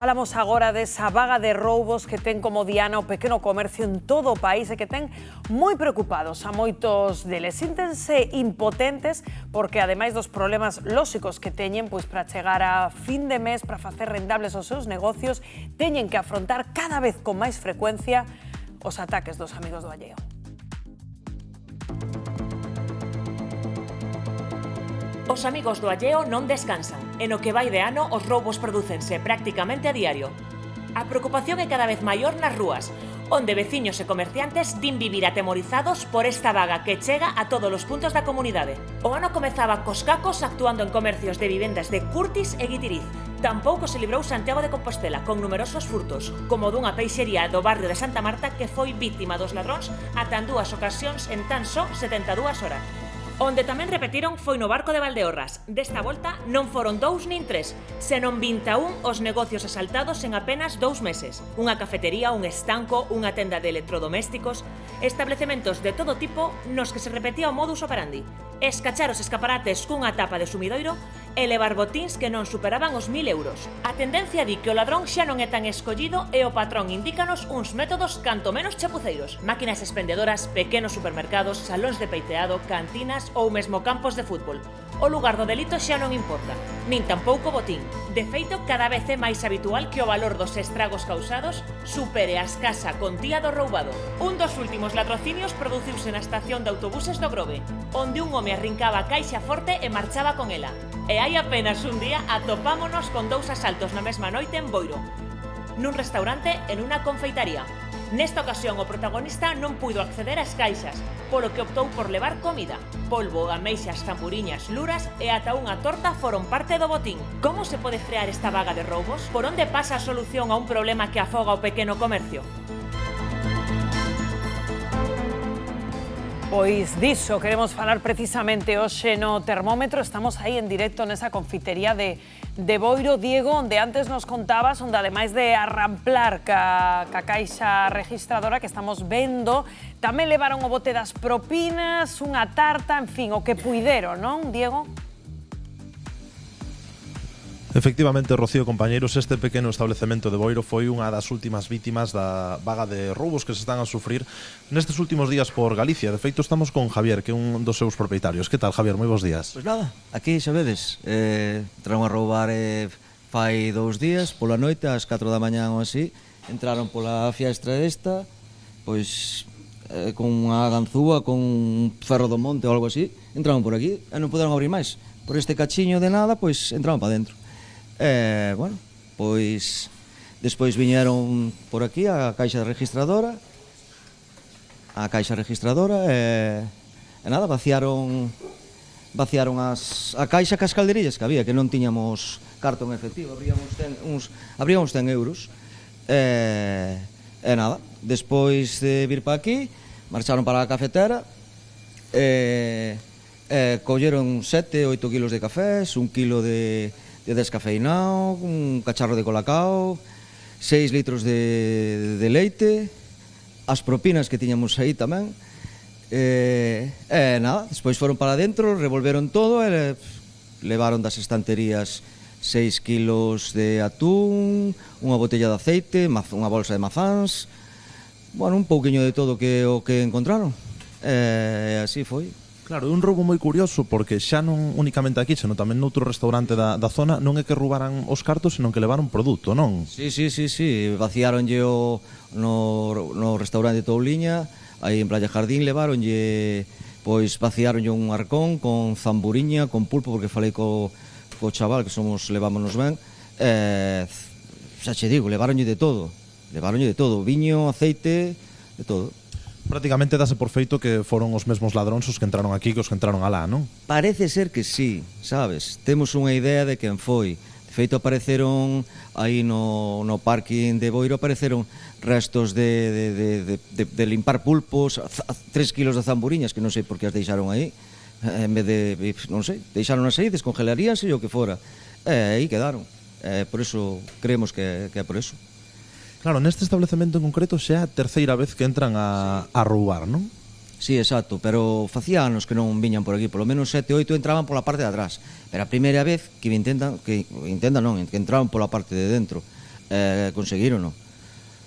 Falamos agora desa vaga de roubos que ten como diana o pequeno comercio en todo o país e que ten moi preocupados a moitos deles. Síntense impotentes porque, ademais dos problemas lóxicos que teñen, pois para chegar a fin de mes, para facer rendables os seus negocios, teñen que afrontar cada vez con máis frecuencia os ataques dos amigos do alleo. Os amigos do alleo non descansan, e no que vai de ano os roubos prodúcense prácticamente a diario. A preocupación é cada vez maior nas rúas, onde veciños e comerciantes din vivir atemorizados por esta vaga que chega a todos os puntos da comunidade. O ano comezaba cos cacos actuando en comercios de vivendas de Curtis e Guitiriz. Tampouco se librou Santiago de Compostela, con numerosos furtos, como dunha peixería do barrio de Santa Marta que foi vítima dos ladróns ata en 2 ocasións en tan só 72 horas. Onde tamén repetiron foi no barco de Valdeorras. Desta volta non foron 2 nin 3, senón 21 os negocios asaltados en apenas 2 meses. Unha cafetería, un estanco, unha tenda de electrodomésticos, establecementos de todo tipo nos que se repetía o modus operandi. Escachar os escaparates cunha tapa de sumidoiro e levar botíns que non superaban os 1000 euros. A tendencia di que o ladrón xa non é tan escollido e o patrón indícanos uns métodos canto menos chapuceiros. Máquinas expendedoras, pequenos supermercados, salóns de peiteado, cantinas ou mesmo campos de fútbol. O lugar do delito xa non importa, nin tampouco botín. De feito, cada vez é máis habitual que o valor dos estragos causados supere a escasa contía do roubado. Un dos últimos latrocinios produciuse na estación de autobuses do Grove, onde un home arrincaba a caixa forte e marchaba con ela. E hai apenas un día atopámonos con 2 asaltos na mesma noite en Boiro, nun restaurante e nunha confeitaría. Nesta ocasión o protagonista non puido acceder ás caixas, polo que optou por levar comida. Polvo, ameixas, zamburiñas, luras e ata unha torta foron parte do botín. Como se pode frear esta vaga de roubos? Por onde pasa a solución a un problema que afoga o pequeno comercio? Pois diso queremos falar precisamente hoxe no Termómetro. Estamos aí en directo nesa confitería de Boiro, Diego, onde antes nos contabas, onde ademais de arramplar ca caixa registradora que estamos vendo, tamén levaron o bote das propinas, unha tarta, en fin, o que puideron, non, Diego? Efectivamente, Rocío, compañeiros, este pequeno establecemento de Boiro foi unha das últimas vítimas da vaga de roubos que se están a sufrir nestes últimos días por Galicia. De feito, estamos con Javier, que é un dos seus propietarios. Que tal, Javier? Moi bons días. Pois nada, aquí xa vedes, entraron a roubar fai 2 días, pola noite, ás 4 da mañá ou así, entraron pola fiestra esta, pois con unha ganzúa, con un ferro do monte ou algo así, entraron por aquí e non puderon abrir máis. Por este cachiño de nada, pois entraron para dentro. Bueno, pois despois viñeron por aquí a caixa registradora e nada, vaciaron a caixa cas calderillas que había, que non tiñamos cartón efectivo, abríamos 100 euros e nada, despois de vir para aquí marcharon para a cafetera e colleron 7-8 kilos de cafés, 1 kilo de descafeinado, un cacharro de colacao, 6 litros de leite, as propinas que tiñamos aí tamén, nada, despois foron para dentro, revolveron todo e levaron das estanterías 6 kilos de atún, unha botella de aceite, unha bolsa de mazáns, bueno, un pouquiño de todo o que encontraron, e así foi. Claro, é un roubo moi curioso porque xa non únicamente aquí, senón tamén noutro restaurante da zona, non é que roubaran os cartos, senón que levaron produto, non? Sí, vaciaronlle no restaurante Touliña, aí en Playa Jardín, levaronlle, pois vaciaronlle un arcón con zamburiña, con pulpo, porque falei co chaval que levámonos ben, xa che digo, levaronlle de todo, viño, aceite, de todo. Prácticamente dase por feito que foron os mesmos ladróns os que entraron aquí que os que entraron alá, non? Parece ser que sí, sabes? Temos unha idea de quen foi. De feito, apareceron aí no parking de Boiro, apareceron restos de limpar pulpos, 3 kilos de zamburiñas, que non sei por que as deixaron aí, en vez de, non sei, deixaron aí, descongelaríanse e o que fora. Aí quedaron. Por eso, creemos que é por eso. Claro, neste establecemento en concreto xa é a terceira vez que entran a roubar, non? Sí, exacto, pero facía anos que non viñan por aquí, polo menos 7, 8 entraban pola parte de atrás. Pero a primeira vez que entraban pola parte de dentro. conseguírono.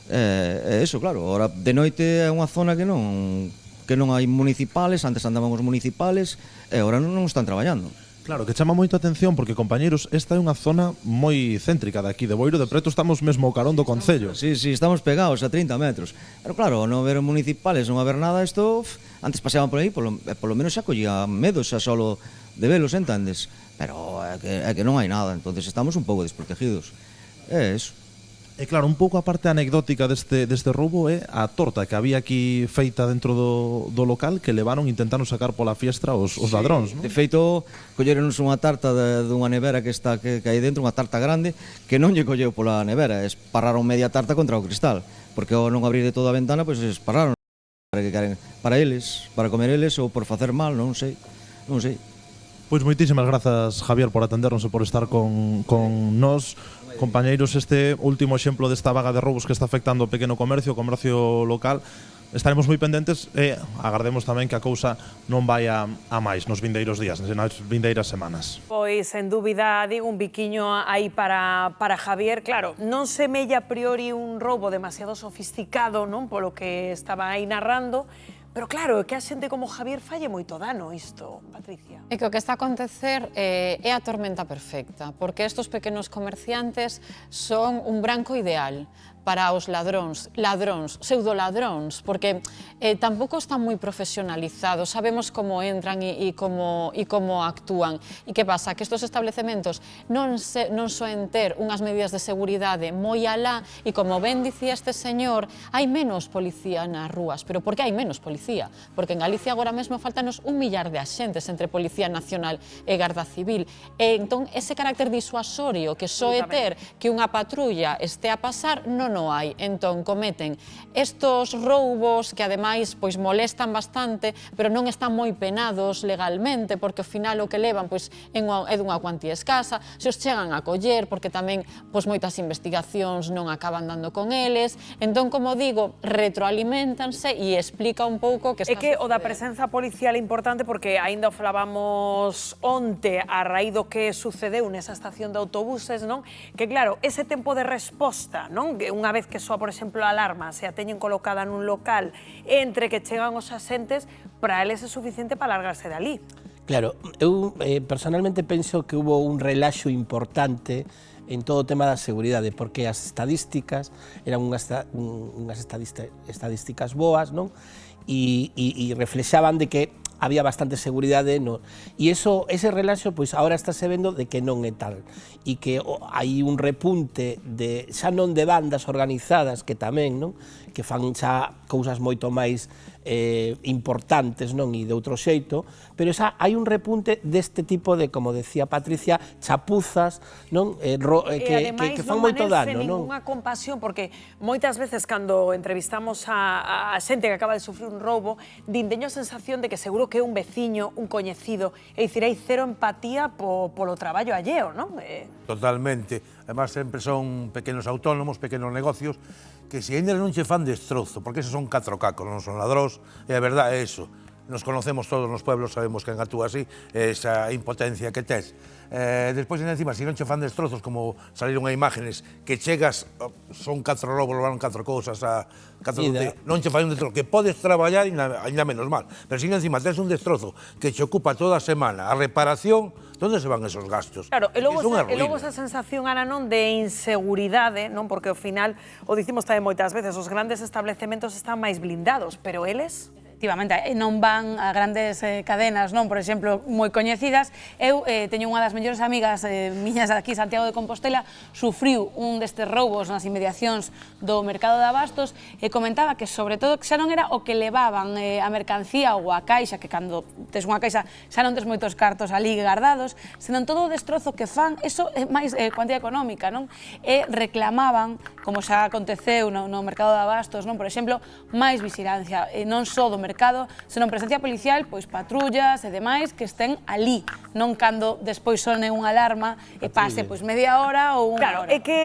Eso, claro, ahora de noite é unha zona que non hai municipales, antes andaban os municipales, e agora non están traballando. Claro, que chama moito a atención porque, compañeiros, esta é unha zona moi céntrica daqui de Boiro, de preto estamos mesmo ao carón do concello. Sí, estamos pegados a 30 metros. Pero claro, non haber municipales, non haber nada, isto, antes paseaban por aí, polo menos xa collía medo xa solo de velos, entendes? Pero é que non hai nada, entonces estamos un pouco desprotegidos. É eso. E claro, un pouco a parte anecdótica deste roubo é a torta que había aquí feita dentro do local que levaron intentando sacar pola fiestra os ladróns, non? De feito, colleronos unha tarta dunha nevera que hai dentro, unha tarta grande, que non lle colleu pola nevera, esparraron media tarta contra o cristal, porque ao non abrir de toda a ventana, pois esparraron para eles, para comer eles ou por facer mal, non sei. Pois moitísimas grazas, Javier, por atendernos e por estar con nós. Compañeiros, este último exemplo desta vaga de roubos que está afectando o pequeno comercio, o comercio local, estaremos moi pendentes e agardemos tamén que a cousa non vai a máis nos vindeiros días, nas vindeiras semanas. Pois, sen dúbida, digo, un biquiño aí para Javier. Claro, non semella a priori un roubo demasiado sofisticado, non, polo que estaba aí narrando, pero claro, é que a xente como Javier falle moito dano isto, Patricia. É que o que está a acontecer é a tormenta perfecta, porque estes pequenos comerciantes son un branco ideal para os ladróns, pseudoladróns, porque tampouco están moi profesionalizados, sabemos como entran e como actúan. E que pasa? Que estes establecementos non soen ter unhas medidas de seguridade moi alá, e como ben dicía este señor, hai menos policía nas rúas. Pero por que hai menos policía? Porque en Galicia agora mesmo faltanos 1 millar de axentes entre Policía Nacional e Garda Civil. E entón, ese carácter disuasorio que soe ter que unha patrulla este a pasar, non o hai. Entón, cometen estos roubos que ademais pois molestan bastante, pero non están moi penados legalmente, porque ao final o que levan pois é dunha cuantía escasa, se os chegan a coller, porque tamén pois moitas investigacións non acaban dando con eles. Entón, como digo, retroaliméntanse e explica un pouco que está É que o da presenza policial é importante porque aínda o falábamos onte a raíz do que sucedeu nesa estación de autobuses, non? Que claro, ese tempo de resposta, non? Que unha vez que soa, por exemplo, a alarma, se a teñen colocada nun local entre que chegan os axentes, para eles é suficiente para largarse de ali. Claro, eu personalmente penso que hubo un relaxo importante en todo o tema da seguridade, porque as estadísticas eran unhas estadísticas boas, non? E reflexaban de que había bastante seguridade, e ese relaxo pois agora estáse vendo de que non é tal, e que hai un repunte xa non de bandas organizadas que tamén, non, que fan xa cousas moito máis importantes, non, e de outro xeito, pero xa hai un repunte deste tipo de, como decía Patricia, chapuzas, non, que fan moito dano, non? Ninguna compasión, porque moitas veces cando entrevistamos a xente que acaba de sufrir un roubo, teño a sensación de que seguro que é un veciño, un coñecido, é dicir, hai cero empatía polo traballo alleo, non? Totalmente. Además, sempre son pequenos autónomos, pequenos negocios, que se ainda non che fan destrozo, porque esos son 4 cacos, non son ladróns, e a verdade é iso. Nos conocemos todos nos pueblos, sabemos quen actúa así, esa impotencia que tes. Despois, encima, se non che fan destrozos, como saliron a imágenes, que chegas, son 4 roubos, levaron 4 cousas, non che fai un destrozo, que podes traballar, ainda menos mal, pero se encima tes un destrozo que che ocupa toda a semana, a reparación, onde se van esos gastos? Claro, e logo esa sensación, Ana, non, de inseguridade, non, porque ao final, o dicimos tamén moitas veces, os grandes establecementos están máis blindados, pero eles... Efectivamente, non van a grandes cadenas, non, por exemplo, moi coñecidas. Eu teño unha das mellores amigas miñas aquí, Santiago de Compostela, sufriu un destes roubos nas inmediacións do mercado de abastos e comentaba que, sobre todo, que xa non era o que levaban a mercancía ou a caixa, que cando tes unha caixa xa non tes moitos cartos ali guardados, senón todo o destrozo que fan, eso é máis cuantía económica, non? E reclamaban, como xa aconteceu no mercado de abastos, non, por exemplo, máis vigilancia, non só do mercado, senón presencia policial, pois patrullas e demais que estén ali, non cando despois sone unha alarma e pase pois media hora ou unha hora. Claro, é que